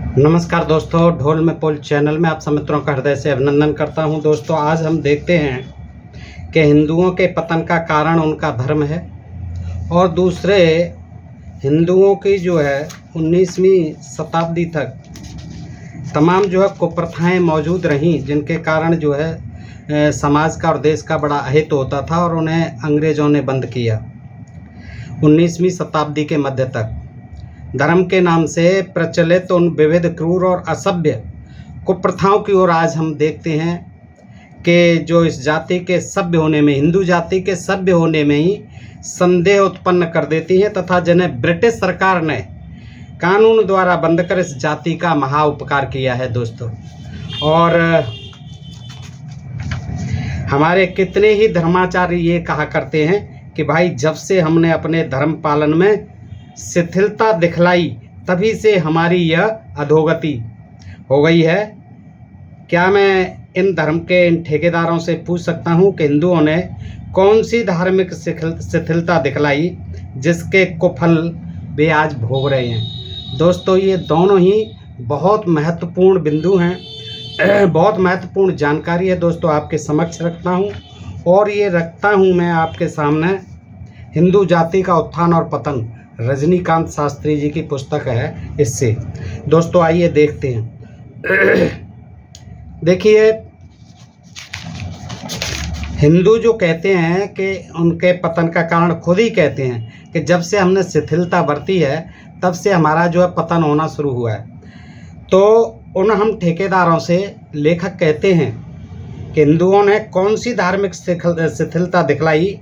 नमस्कार दोस्तों, ढोल में पोल चैनल में आप सब मित्रों का हृदय से अभिनंदन करता हूं। दोस्तों, आज हम देखते हैं कि हिंदुओं के पतन का कारण उनका धर्म है और दूसरे हिंदुओं की जो है 19वीं शताब्दी तक तमाम जो है कुप्रथाएं मौजूद रहीं, जिनके कारण जो है समाज का और देश का बड़ा अहित होता था और उन्हें अंग्रेज़ों ने बंद किया। 19वीं शताब्दी के मध्य तक धर्म के नाम से प्रचलित उन विविध क्रूर और असभ्य कुप्रथाओं की ओर आज हम देखते हैं कि जो इस जाति के सभ्य होने में, हिंदू जाति के सभ्य होने में ही संदेह उत्पन्न कर देती हैं तथा जिन्हें ब्रिटिश सरकार ने कानून द्वारा बंद कर इस जाति का महा उपकार किया है दोस्तों। और हमारे कितने ही धर्माचार्य ये कहा करते हैं कि भाई, जब से हमने अपने धर्म पालन में शिथिलता दिखलाई तभी से हमारी यह अधोगति हो गई है। क्या मैं इन धर्म के इन ठेकेदारों से पूछ सकता हूं कि हिंदुओं ने कौन सी धार्मिक शिथिलता दिखलाई जिसके कुफल वे आज भोग रहे हैं। दोस्तों, ये दोनों ही बहुत महत्वपूर्ण बिंदु हैं, बहुत महत्वपूर्ण जानकारी है दोस्तों, आपके समक्ष रखता हूं। और ये रखता हूं मैं आपके सामने हिंदू जाति का उत्थान और पतन, रजनीकांत शास्त्री जी की पुस्तक है। इससे दोस्तों आइए देखते हैं। देखिए, हिंदू जो कहते हैं कि उनके पतन का कारण खुद ही कहते हैं कि जब से हमने शिथिलता बरती है तब से हमारा जो है पतन होना शुरू हुआ है। तो उन हम ठेकेदारों से लेखक कहते हैं कि हिंदुओं ने कौन सी धार्मिक शिथिलता दिखलाई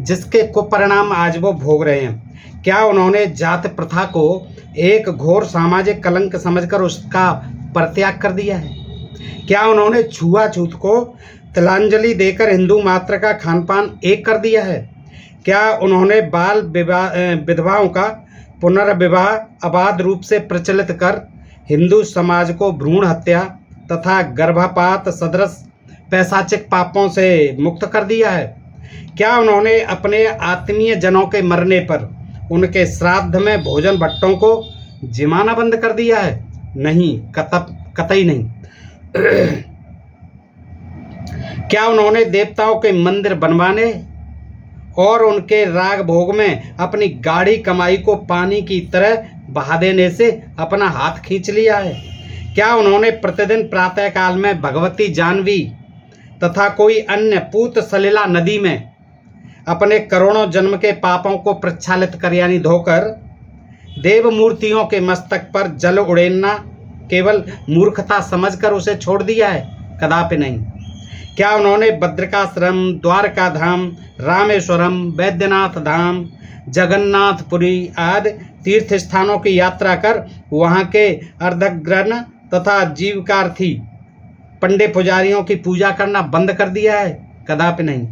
जिसके कुपरिणाम आज वो भोग रहे हैं। क्या उन्होंने जात प्रथा को एक घोर सामाजिक कलंक समझकर उसका परित्याग कर दिया है? क्या उन्होंने छुआछूत को तिलांजलि देकर हिंदू मात्र का खान पान एक कर दिया है? क्या उन्होंने बाल विधवाओं का पुनर्विवाह अबाध रूप से प्रचलित कर हिंदू समाज को भ्रूण हत्या तथा गर्भपात सदृश पैशाचिक पापों से मुक्त कर दिया है? क्या उन्होंने अपने आत्मीय जनों के मरने पर उनके श्राद्ध में भोजन भट्टों को जिमाना बंद कर दिया है? नहीं, कतई नहीं। क्या उन्होंने देवताओं के मंदिर बनवाने और उनके राग भोग में अपनी गाढ़ी कमाई को पानी की तरह बहा देने से अपना हाथ खींच लिया है? क्या उन्होंने प्रतिदिन प्रातःकाल में भगवती जानवी तथा कोई अन्य पूत सलिला नदी में अपने करोड़ों जन्म के पापों को प्रक्षालित कर यानी धोकर देव मूर्तियों के मस्तक पर जल उड़ेलना केवल मूर्खता समझकर उसे छोड़ दिया है? कदापि नहीं। क्या उन्होंने बद्रिकाश्रम, द्वारका धाम, रामेश्वरम, वैद्यनाथ धाम, जगन्नाथपुरी आदि तीर्थ स्थानों की यात्रा कर वहाँ के अर्धग्रहण तथा जीविकार्थी पंडे पुजारियों की पूजा करना बंद कर दिया है? कदापि नहीं।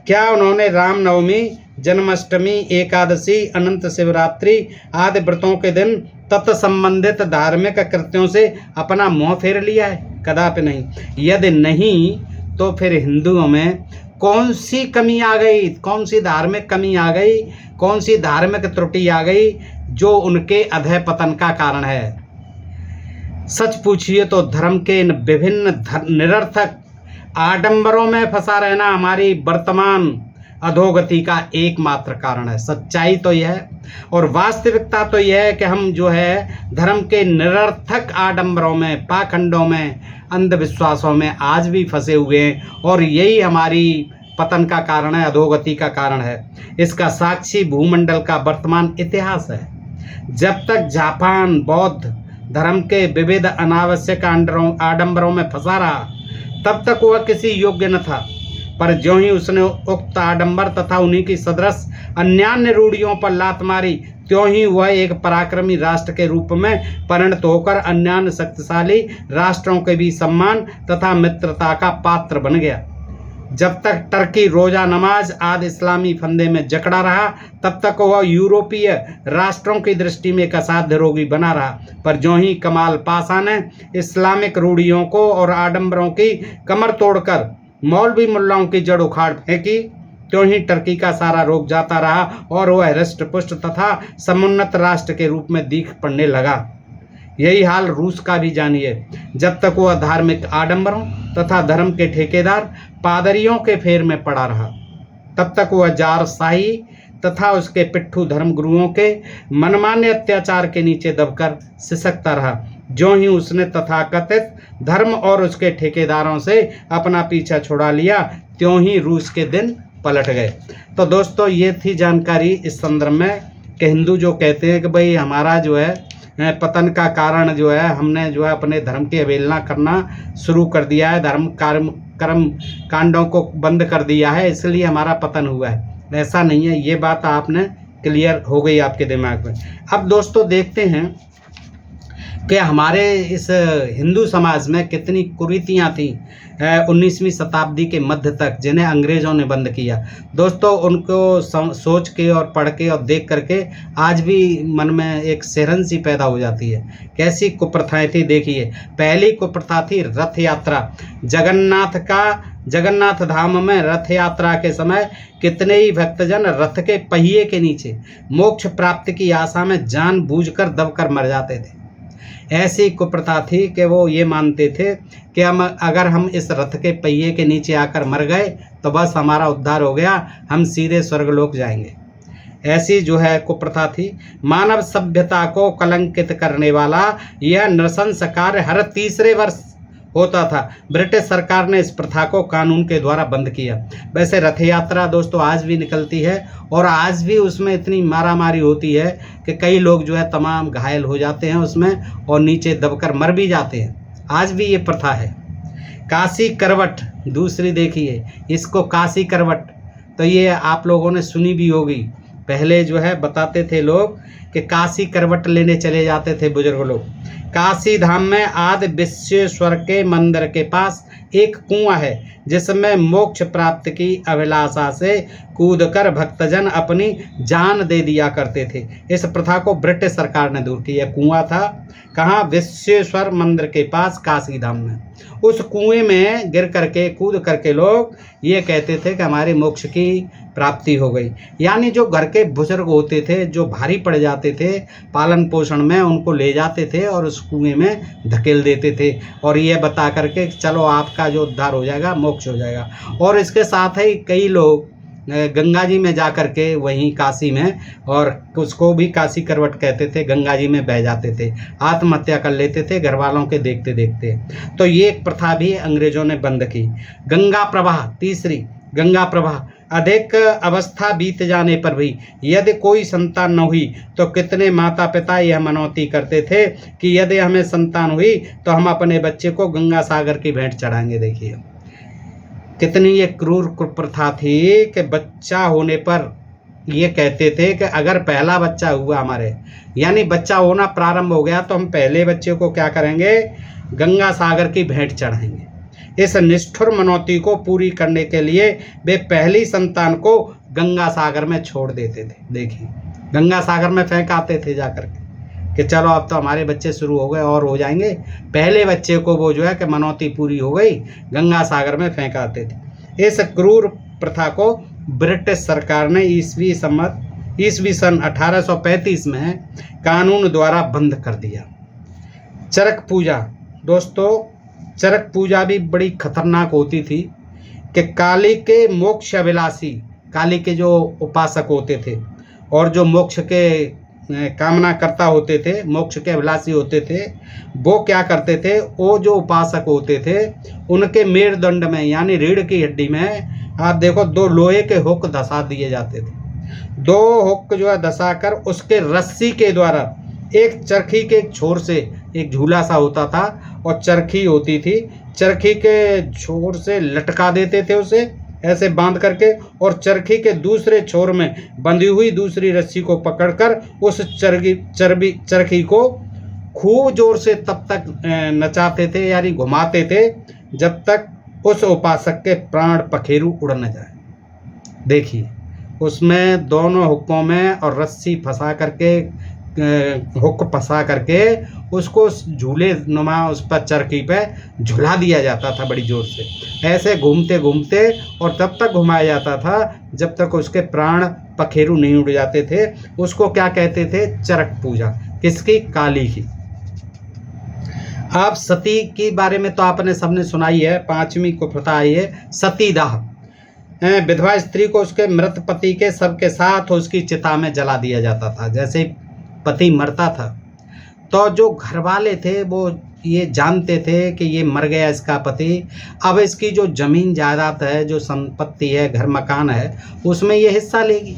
क्या उन्होंने रामनवमी, जन्माष्टमी, एकादशी, अनंत शिवरात्रि आदि व्रतों के दिन तत्संबंधित धार्मिक कृत्यों से अपना मुंह फेर लिया है? कदापि नहीं। यदि नहीं तो फिर हिंदुओं में कौन सी कमी आ गई, कौन सी धार्मिक कमी आ गई, कौन सी धार्मिक त्रुटि आ गई जो उनके अधः पतन का कारण है? सच पूछिए तो धर्म के इन विभिन्न निरर्थक आडंबरों में फंसा रहना हमारी वर्तमान अधोगति का एकमात्र कारण है। सच्चाई तो यह है और वास्तविकता तो यह है कि हम जो है धर्म के निरर्थक आडंबरों में, पाखंडों में, अंधविश्वासों में आज भी फंसे हुए हैं और यही हमारी पतन का कारण है, अधोगति का कारण है। इसका साक्षी भूमंडल का वर्तमान इतिहास है। जब तक जापान बौद्ध धर्म के विविध अनावश्यक आडंबरों में फंसा रहा तब तक वह किसी योग्य न था, पर ज्यों ही उसने उक्त आडंबर तथा उन्हीं की सदृश अन्यान्य रूढ़ियों पर लात मारी त्यों ही वह एक पराक्रमी राष्ट्र के रूप में परिणत होकर अन्यान्य शक्तिशाली राष्ट्रों के भी सम्मान तथा मित्रता का पात्र बन गया। जब तक टर्की रोजा नमाज आदि इस्लामी फंदे में जकड़ा रहा तब तक वह यूरोपीय राष्ट्रों की दृष्टि में एक असाध्य रोगी बना रहा, पर ज्यों ही कमाल पाशा ने इस्लामिक रूढ़ियों को और आडंबरों की कमर तोड़कर मौलवी मुल्लाओं की जड़ उखाड़ फेंकी त्यों ही टर्की का सारा रोग जाता रहा और वह हृष्ट पुष्ट तथा समुन्नत राष्ट्र के रूप में दीख पड़ने लगा। यही हाल रूस का भी जानिए। जब तक वह धार्मिक आडंबरों तथा धर्म के ठेकेदार पादरियों के फेर में पड़ा रहा, तब तक वह जार-शाही तथा उसके पिट्ठू धर्मगुरुओं के मनमाने अत्याचार के नीचे दबकर सिसकता रहा। जो ही उसने तथाकथित धर्म और उसके ठेकेदारों से अपना पीछा छुड़ा लिया, त्यों ही रूस के दिन पलट गए। तो दोस्तों, ये थी जानकारी इस संदर्भ में कि हिंदू जो कहते हैं कि भाई हमारा जो है पतन का कारण जो है, हमने जो है अपने धर्म की अवहेलना करना शुरू कर दिया है, धर्म कर्म कांडों को बंद कर दिया है, इसलिए हमारा पतन हुआ है। ऐसा नहीं है, ये बात आपने क्लियर हो गई आपके दिमाग में। अब दोस्तों देखते हैं कि हमारे इस हिंदू समाज में कितनी कुरीतियाँ थी 19वीं शताब्दी के मध्य तक, जिन्हें अंग्रेज़ों ने बंद किया। दोस्तों, उनको सोच के और पढ़ के और देख करके आज भी मन में एक सिहरन सी पैदा हो जाती है। कैसी कुप्रथाएं थी देखिए। पहली कुप्रथा थी रथ यात्रा। जगन्नाथ धाम में रथ यात्रा के समय कितने ही भक्तजन रथ के पहिए के नीचे मोक्ष प्राप्ति की आशा में जानबूझकर दबकर मर जाते थे। ऐसी कुप्रथा थी कि वो ये मानते थे कि अगर हम इस रथ के पहिए के नीचे आकर मर गए तो बस हमारा उद्धार हो गया, हम सीधे स्वर्गलोक जाएंगे। ऐसी जो है कुप्रथा थी। मानव सभ्यता को कलंकित करने वाला यह नृशंस कार्य हर तीसरे वर्ष होता था। ब्रिटिश सरकार ने इस प्रथा को कानून के द्वारा बंद किया। वैसे रथ यात्रा दोस्तों आज भी निकलती है और आज भी उसमें इतनी मारामारी होती है कि कई लोग जो है तमाम घायल हो जाते हैं उसमें और नीचे दबकर मर भी जाते हैं। आज भी ये प्रथा है। काशी करवट दूसरी देखिए, इसको काशी करवट, तो ये आप लोगों ने सुनी भी होगी। पहले जो है बताते थे लोग कि काशी करवट लेने चले जाते थे बुजुर्ग लोग। काशी धाम में आदि विश्वेश्वर के मंदिर के पास एक कुआं है जिसमें मोक्ष प्राप्त की अभिलाषा से कूदकर भक्तजन अपनी जान दे दिया करते थे। इस प्रथा को ब्रिटिश सरकार ने दूर किया। कुआं था कहाँ? विश्वेश्वर मंदिर के पास काशी धाम में। उस कुएं में गिर करके कूद करके लोग ये कहते थे कि हमारी मोक्ष की प्राप्ति हो गई। यानी जो घर के बुजुर्ग होते थे, जो भारी पड़ जाते थे पालन पोषण में, उनको ले जाते थे और उस कुएं में धकेल देते थे और ये बता करके चलो आपका जो उद्धार हो जाएगा, मोक्ष हो जाएगा। और इसके साथ ही कई लोग गंगा जी में जा कर के वहीं काशी में, और उसको भी काशी करवट कहते थे, गंगा जी में बह जाते थे, आत्महत्या कर लेते थे घर वालों के देखते देखते। तो ये एक प्रथा भी अंग्रेजों ने बंद की। गंगा प्रवाह तीसरी, गंगा प्रवाह। अधिक अवस्था बीत जाने पर भी यदि कोई संतान न हुई तो कितने माता पिता यह मनौती करते थे कि यदि हमें संतान हुई तो हम अपने बच्चे को गंगा सागर की भेंट चढ़ाएंगे। देखिए कितनी ये क्रूर प्रथा थी कि बच्चा होने पर ये कहते थे कि अगर पहला बच्चा हुआ हमारे, यानी बच्चा होना प्रारंभ हो गया, तो हम पहले बच्चे को क्या करेंगे? गंगा सागर की भेंट चढ़ाएंगे। इस निष्ठुर मनौती को पूरी करने के लिए वे पहली संतान को गंगा सागर में छोड़ देते थे। देखिए गंगा सागर में फेंक आते थे जाकर के कि चलो अब तो हमारे बच्चे शुरू हो गए और हो जाएंगे। पहले बच्चे को वो जो है कि मनौती पूरी हो गई, गंगा सागर में फेंक आते थे। इस क्रूर प्रथा को ब्रिटिश सरकार ने ईस्वी सन 1835 में कानून द्वारा बंद कर दिया। चरक पूजा दोस्तों, चरक पूजा भी बड़ी खतरनाक होती थी कि काली के मोक्ष अभिलाषी, काली के जो उपासक होते थे और जो मोक्ष के कामना करता होते थे, मोक्ष के अभिलाषी होते थे, वो क्या करते थे? वो जो उपासक होते थे उनके मेरुदंड में यानी रीढ़ की हड्डी में आप देखो 2 लोहे के हुक धसा दिए जाते थे। 2 हुक जो है धसाकर उसके रस्सी के द्वारा एक चरखी के छोर से, एक झूला सा होता था और चरखी होती थी, चरखी के छोर से लटका देते थे उसे ऐसे बांध करके, और चरखी के दूसरे छोर में बंधी हुई दूसरी रस्सी को पकड़कर उस चरखी को खूब जोर से तब तक नचाते थे यानी घुमाते थे जब तक उस उपासक के प्राण पखेरु उड़ न जाए। देखिए उसमें दोनों हुक्कों में और रस्सी फंसा करके, हुक फंसा करके उसको झूले नुमा उस पर चरखी पे झुला दिया जाता था बड़ी जोर से, ऐसे घूमते घूमते, और तब तक घुमाया जाता था जब तक उसके प्राण पखेरु नहीं उड़ जाते थे। उसको क्या कहते थे? चरक पूजा। किसकी? काली की। आप सती के बारे में तो आपने सबने सुनाई है, 5वीं कुप्रथा आई है सतीदाह। विधवा स्त्री को उसके मृत पति के शव के साथ उसकी चिता में जला दिया जाता था। जैसे ही पति मरता था तो जो घर वाले थे वो ये जानते थे कि ये मर गया इसका पति, अब इसकी जो ज़मीन जायदाद है, जो संपत्ति है, घर मकान है, उसमें ये हिस्सा लेगी।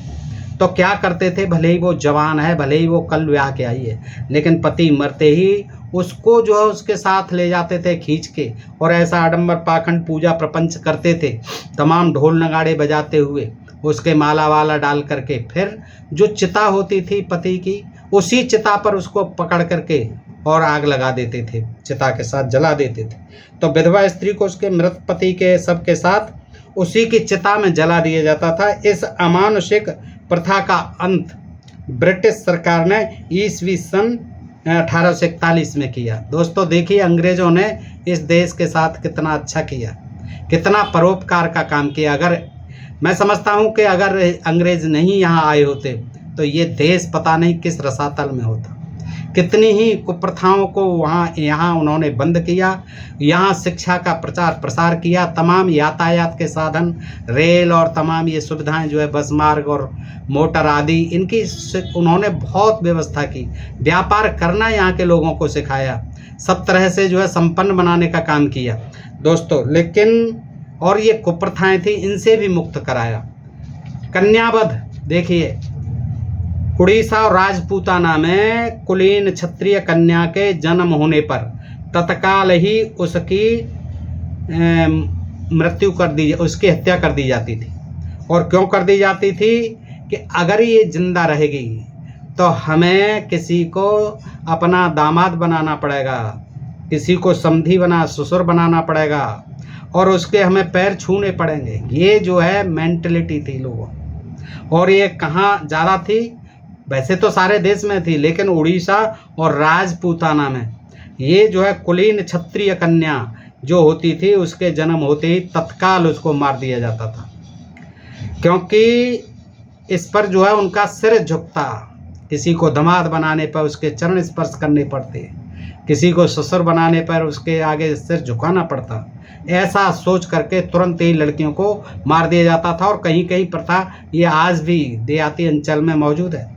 तो क्या करते थे, भले ही वो जवान है, भले ही वो कल ब्याह के आई है, लेकिन पति मरते ही उसको जो है उसके साथ ले जाते थे खींच के, और ऐसा आडंबर पाखंड पूजा प्रपंच करते थे, तमाम ढोल नगाड़े बजाते हुए, उसके माला वाला डाल करके। फिर जो चिता होती थी पति की, उसी चिता पर उसको पकड़ करके और आग लगा देते थे, चिता के साथ जला देते थे। तो विधवा स्त्री को उसके मृत पति के शव के साथ उसी की चिता में जला दिया जाता था। इस अमानुषिक प्रथा का अंत ब्रिटिश सरकार ने ईस्वी सन 1841 में किया। दोस्तों देखिए, अंग्रेज़ों ने इस देश के साथ कितना अच्छा किया, कितना परोपकार का काम किया। अगर मैं समझता हूँ कि अगर अंग्रेज़ नहीं यहाँ आए होते तो ये देश पता नहीं किस रसातल में होता। कितनी ही कुप्रथाओं को यहाँ उन्होंने बंद किया, यहाँ शिक्षा का प्रचार प्रसार किया, तमाम यातायात के साधन, रेल और तमाम ये सुविधाएं जो है बस मार्ग और मोटर आदि, इनकी उन्होंने बहुत व्यवस्था की। व्यापार करना यहाँ के लोगों को सिखाया, सब तरह से जो है संपन्न बनाने का काम किया दोस्तों। लेकिन और ये कुप्रथाएं थी, इनसे भी मुक्त कराया। कन्यावध देखिए, उड़ीसा और राजपूताना में कुलीन क्षत्रिय कन्या के जन्म होने पर तत्काल ही उसकी मृत्यु कर दी, उसकी हत्या कर दी जाती थी। और क्यों कर दी जाती थी कि अगर ये जिंदा रहेगी तो हमें किसी को अपना दामाद बनाना पड़ेगा, किसी को समधी ससुर बनाना पड़ेगा, और उसके हमें पैर छूने पड़ेंगे। ये जो है मेंटलिटी थी लोगों। और ये कहाँ ज़्यादा थी, वैसे तो सारे देश में थी, लेकिन उड़ीसा और राजपूताना में ये जो है कुलीन क्षत्रिय कन्या जो होती थी, उसके जन्म होते ही तत्काल उसको मार दिया जाता था, क्योंकि इस पर जो है उनका सिर झुकता। किसी को दामाद बनाने पर उसके चरण स्पर्श करने पड़ते, किसी को ससुर बनाने पर उसके आगे सिर झुकाना पड़ता। ऐसा सोच करके तुरंत ही लड़कियों को मार दिया जाता था। और कहीं कहीं प्रथा ये आज भी देहाती अंचल में मौजूद है।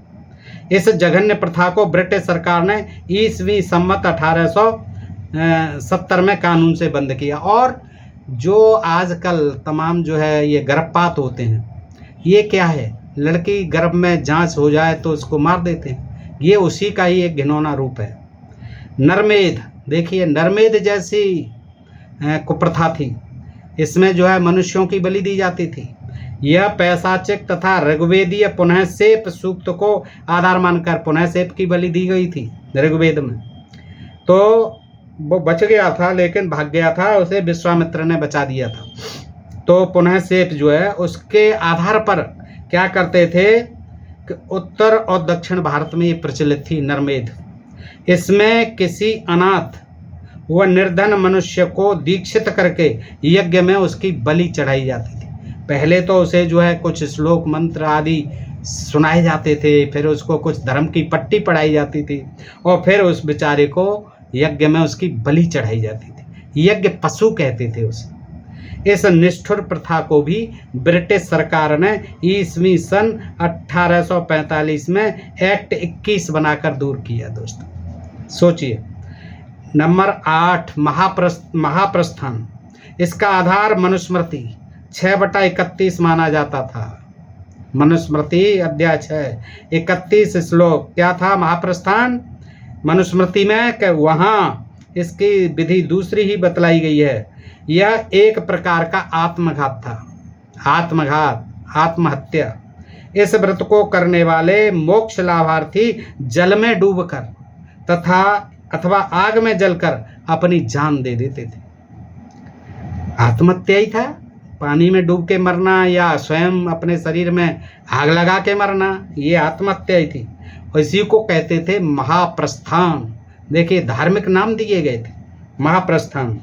इस जघन्य प्रथा को ब्रिटिश सरकार ने ईस्वी सम्मत 1870 में कानून से बंद किया। और जो आजकल तमाम जो है ये गर्भपात होते हैं, ये क्या है, लड़की गर्भ में जांच हो जाए तो उसको मार देते हैं, ये उसी का ही एक घिनौना रूप है। नरमेध देखिए, नरमेध जैसी कुप्रथा थी, इसमें जो है मनुष्यों की बलि दी जाती थी। यह पैशाचिक तथा ऋग्वेदीय पुनः सेप सूक्त को आधार मानकर पुनः सेप की बलि दी गई थी ऋग्वेद में। तो वो बच गया था, लेकिन भाग गया था, उसे विश्वामित्र ने बचा दिया था। तो पुनः सेप जो है उसके आधार पर क्या करते थे कि उत्तर और दक्षिण भारत में ये प्रचलित थी नरमेध। इसमें किसी अनाथ व निर्धन मनुष्य को दीक्षित करके यज्ञ में उसकी बलि चढ़ाई जाती थी। पहले तो उसे जो है कुछ श्लोक मंत्र आदि सुनाए जाते थे, फिर उसको कुछ धर्म की पट्टी पढ़ाई जाती थी, और फिर उस बेचारे को यज्ञ में उसकी बलि चढ़ाई जाती थी। यज्ञ पशु कहते थे उसे। इस निष्ठुर प्रथा को भी ब्रिटिश सरकार ने ईस्वी सन 1845 में एक्ट 21 बनाकर दूर किया। दोस्तों सोचिए। नंबर 8 महाप्रस्थान। इसका आधार मनुस्मृति 6/31 माना जाता था। मनुस्मृति अध्याय 6 31 श्लोक क्या था महाप्रस्थान मनुस्मृति में, कि वहाँ इसकी विधि दूसरी ही बतलाई गई है। यह एक प्रकार का आत्मघात था, आत्मघात, आत्महत्या। इस व्रत को करने वाले मोक्ष लाभार्थी जल में डूबकर तथा अथवा आग में जलकर अपनी जान दे देते थे। आत्महत्या ही था, पानी में डूब के मरना या स्वयं अपने शरीर में आग लगा के मरना, ये आत्महत्या ही थी। इसी को कहते थे महाप्रस्थान। देखिए धार्मिक नाम दिए गए थे, महाप्रस्थान।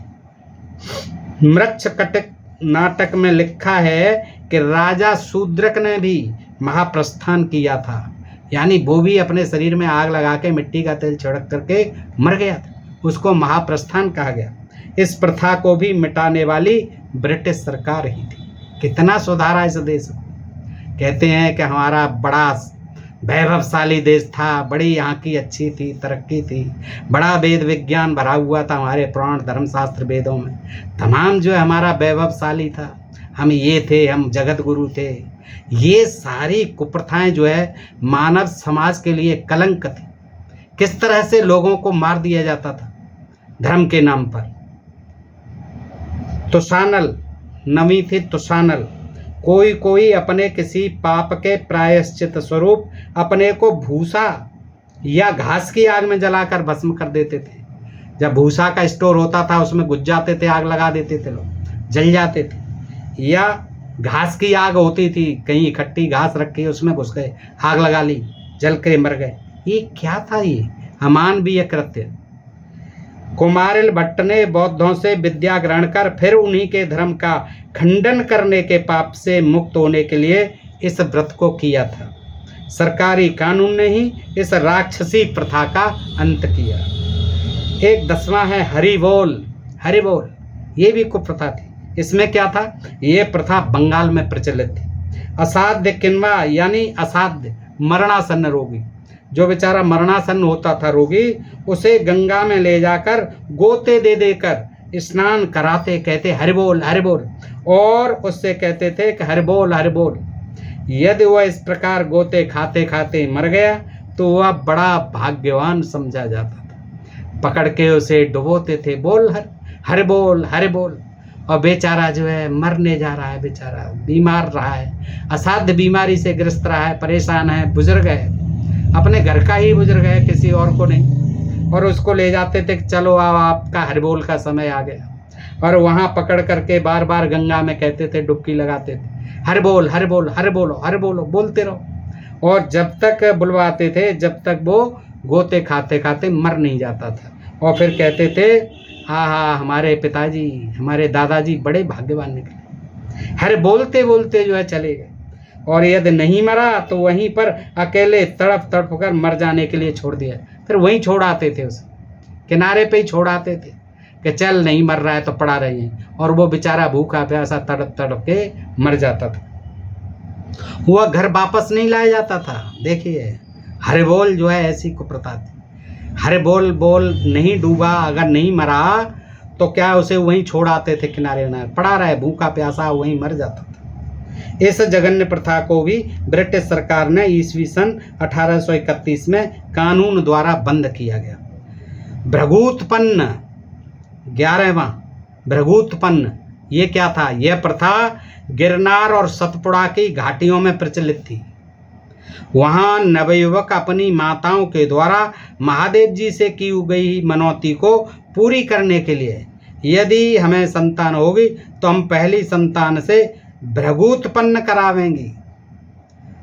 मृच्छकटिक नाटक में लिखा है कि राजा शूद्रक ने भी महाप्रस्थान किया था, यानी वो भी अपने शरीर में आग लगा के मिट्टी का तेल छिड़क करके मर गया था। उसको महाप्रस्थान कहा गया। इस प्रथा को भी मिटाने वाली ब्रिटिश सरकार ही थी। कितना सुधारा इस देश को। कहते हैं कि हमारा बड़ा वैभवशाली देश था, बड़ी यहाँ की अच्छी थी, तरक्की थी, बड़ा वेद विज्ञान भरा हुआ था हमारे पुराण धर्मशास्त्र वेदों में, तमाम जो है हमारा वैभवशाली था, हम ये थे, हम जगत गुरु थे। ये सारी कुप्रथाएं जो है मानव समाज के लिए कलंक थी। किस तरह से लोगों को मार दिया जाता था धर्म के नाम पर। तुषानल, नवी थी तुषानल। कोई कोई अपने किसी पाप के प्रायश्चित स्वरूप अपने को भूसा या घास की आग में जलाकर भस्म कर देते थे। जब भूसा का स्टोर होता था उसमें घुस जाते थे, आग लगा देते थे, लोग जल जाते थे। या घास की आग होती थी, कहीं इकट्ठी घास रखी उसमें घुस गए, आग लगा ली, जल के मर गए। ये क्या था? ये अमानवीय कृत्य। कुमारिल भट्ट ने बौद्धों से विद्या ग्रहण कर फिर उन्हीं के धर्म का खंडन करने के पाप से मुक्त होने के लिए इस व्रत को किया था। सरकारी कानून ने ही इस राक्षसी प्रथा का अंत किया। एक 10वां है हरि बोल। हरि बोल ये भी कुप्रथा थी। इसमें क्या था? ये प्रथा बंगाल में प्रचलित थी। असाध्य किन्वा यानी असाध्य मरणासन्न रोगी, जो बेचारा मरणासन्न होता था रोगी, उसे गंगा में ले जाकर गोते दे देकर स्नान कराते, कहते हरि बोल हरि बोल, और उससे कहते थे कि हरि बोल हरि बोल। यदि वह इस प्रकार गोते खाते खाते मर गया तो वह बड़ा भाग्यवान समझा जाता था। पकड़ के उसे डुबोते थे, बोल हरि बोल हरि बोल। और बेचारा जो है मरने जा रहा है, बेचारा बीमार रहा है, असाध्य बीमारी से ग्रस्त रहा है, परेशान है, बुजुर्ग है, अपने घर का ही बुजुर्ग है, किसी और को नहीं। और उसको ले जाते थे कि चलो अब आपका हरिबोल का समय आ गया। और वहाँ पकड़ करके बार बार गंगा में कहते थे, डुबकी लगाते थे, हरि बोल हरि बोल हरि बोलो हरि बोलो, बोलते रहो। और जब तक बुलवाते थे जब तक वो गोते खाते खाते मर नहीं जाता था। और फिर कहते थे हाँ हमारे पिताजी हमारे दादाजी बड़े भाग्यवान निकले, हरि बोलते बोलते जो है चले गए। और यदि नहीं मरा तो वहीं पर अकेले तड़प तड़प कर मर जाने के लिए छोड़ दिया। फिर वहीं छोड़ आते थे, उसे किनारे पे ही छोड़ आते थे कि चल नहीं मर रहा है तो पड़ा रही। और वो बेचारा भूखा प्यासा तड़प तड़प के मर जाता था, वह घर वापस नहीं लाया जाता था। देखिए हरि बोल जो है ऐसी कुप्रथा थी। हरि बोल बोल नहीं डूबा, अगर नहीं मरा तो क्या उसे वहीं छोड़ आते थे, किनारे किनारे पड़ा रहे भूखा प्यासा, वहीं मर जाता था। इस जघन्य प्रथा को भी ब्रिटिश सरकार ने ईस्वी सन 1831 में कानून द्वारा बंद किया गया। भृगुत्पन्न 11वां भृगुत्पन्न ये क्या था? यह प्रथा गिरनार और सतपुड़ा की घाटियों में प्रचलित थी। वहां नवयुवक अपनी माताओं के द्वारा महादेव जी से की गई मनौती को पूरी करने के लिए, यदि हमें संतान होगी तो हम पहली संतान से भृगुत्पन्न करावेंगी।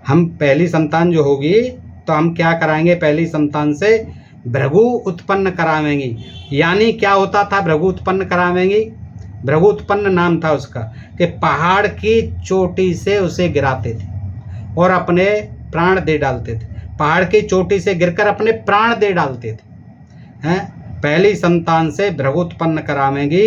हम पहली संतान जो होगी तो हम क्या कराएंगे? पहली संतान से भृगु उत्पन्न करावेंगी। यानी क्या होता था भृगु उत्पन्न करावेंगी? भृगु उत्पन्न नाम था उसका कि पहाड़ की चोटी से उसे गिराते थे और अपने प्राण दे डालते थे। पहाड़ की चोटी से गिरकर अपने प्राण दे डालते थे। हैं, पहली संतान से भृगु उत्पन्न करावेंगी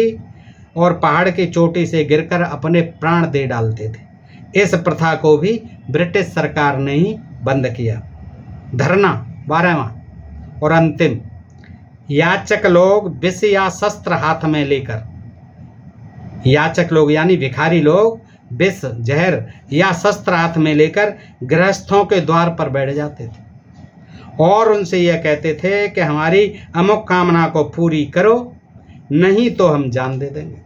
और पहाड़ की चोटी से गिरकर अपने प्राण दे डालते थे। इस प्रथा को भी ब्रिटिश सरकार ने ही बंद किया। धरना 12वां और अंतिम, याचक लोग विष या शस्त्र हाथ में लेकर, याचक लोग यानी भिखारी लोग विष जहर या शस्त्र हाथ में लेकर गृहस्थों के द्वार पर बैठ जाते थे और उनसे यह कहते थे कि हमारी अमुक कामना को पूरी करो, नहीं तो हम जान दे देंगे।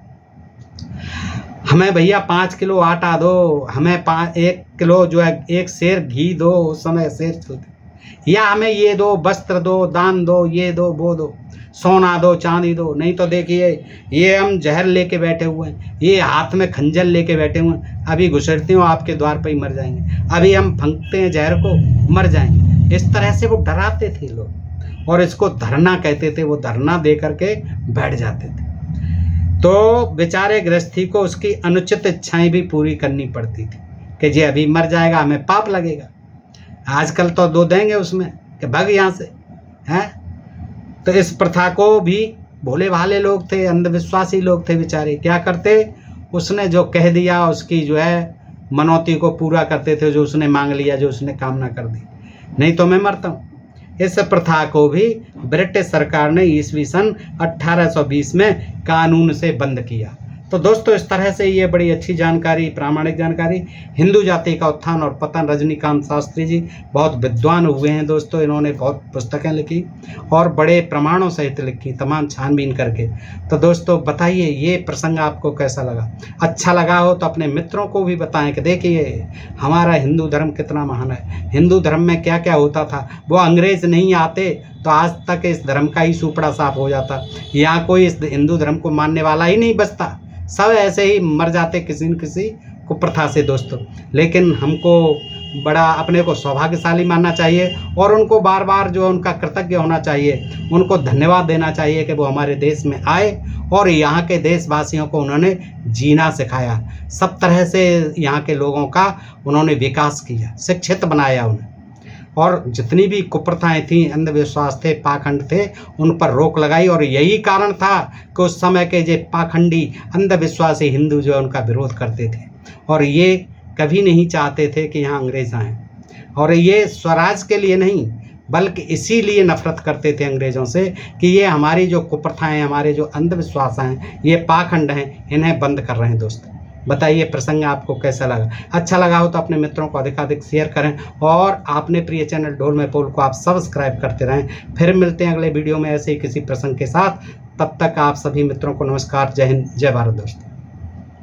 हमें भैया 5 किलो आटा दो, हमें 1 किलो जो है 1 सेर घी दो, उस समय सेर चलते, या हमें ये दो, वस्त्र दो, दान दो, ये दो वो दो, सोना दो, चांदी दो, नहीं तो देखिए ये हम जहर लेके बैठे हुए हैं, ये हाथ में खंजर लेके बैठे हुए हैं, अभी घुसड़ते हो आपके द्वार पर ही मर जाएंगे, अभी हम फंकते हैं जहर को मर जाएंगे। इस तरह से वो डराते थे लोग और इसको धरना कहते थे। वो धरना दे करके बैठ जाते थे तो बेचारे गृहस्थी को उसकी अनुचित इच्छाएं भी पूरी करनी पड़ती थी कि जी अभी मर जाएगा, हमें पाप लगेगा। आजकल तो दो देंगे उसमें कि भाग यहाँ से हैं, तो इस प्रथा को भी भोले भाले लोग थे, अंधविश्वासी लोग थे बेचारे, क्या करते, उसने जो कह दिया उसकी जो है मनौती को पूरा करते थे, जो उसने मांग लिया, जो उसने कामना कर दी, नहीं तो मैं मरता हूँ। इस प्रथा को भी ब्रिटिश सरकार ने ईस्वी सन 1820 में कानून से बंद किया। तो दोस्तों इस तरह से ये बड़ी अच्छी जानकारी, प्रामाणिक जानकारी, हिंदू जाति का उत्थान और पतन। रजनीकांत शास्त्री जी बहुत विद्वान हुए हैं दोस्तों, इन्होंने बहुत पुस्तकें लिखी और बड़े प्रमाणों सहित लिखी, तमाम छानबीन करके। तो दोस्तों बताइए ये प्रसंग आपको कैसा लगा? अच्छा लगा हो तो अपने मित्रों को भी बताएं कि देखिए हमारा हिंदू धर्म कितना महान है, हिंदू धर्म में क्या क्या होता था। वो अंग्रेज नहीं आते तो आज तक इस धर्म का ही सूपड़ा साफ हो जाता। यहाँ कोई इस हिंदू धर्म को मानने वाला ही नहीं बचता, सब ऐसे ही मर जाते किसी न किसी कुप्रथा से दोस्तों। लेकिन हमको बड़ा अपने को सौभाग्यशाली मानना चाहिए और उनको बार बार जो उनका कृतज्ञ होना चाहिए, उनको धन्यवाद देना चाहिए कि वो हमारे देश में आए और यहाँ के देशवासियों को उन्होंने जीना सिखाया, सब तरह से यहाँ के लोगों का उन्होंने विकास किया, शिक्षित बनाया उन्हें, और जितनी भी कुप्रथाएं थी, अंधविश्वास थे, पाखंड थे, उन पर रोक लगाई। और यही कारण था कि उस समय के जो पाखंडी अंधविश्वासी हिंदू जो है उनका विरोध करते थे और ये कभी नहीं चाहते थे कि यहाँ अंग्रेज आएँ। और ये स्वराज के लिए नहीं बल्कि इसीलिए नफरत करते थे अंग्रेज़ों से कि ये हमारी जो कुप्रथाएं, हमारे जो अंधविश्वास हैं, ये पाखंड हैं, इन्हें बंद कर रहे हैं दोस्तों। बताइए प्रसंग आपको कैसा लगा? अच्छा लगा हो तो अपने मित्रों को अधिकाधिक शेयर करें और आपने प्रिय चैनल ढोल में पोल को आप सब्सक्राइब करते रहें। फिर मिलते हैं अगले वीडियो में ऐसे ही किसी प्रसंग के साथ। तब तक आप सभी मित्रों को नमस्कार, जय हिंद, जय भारत दोस्तों।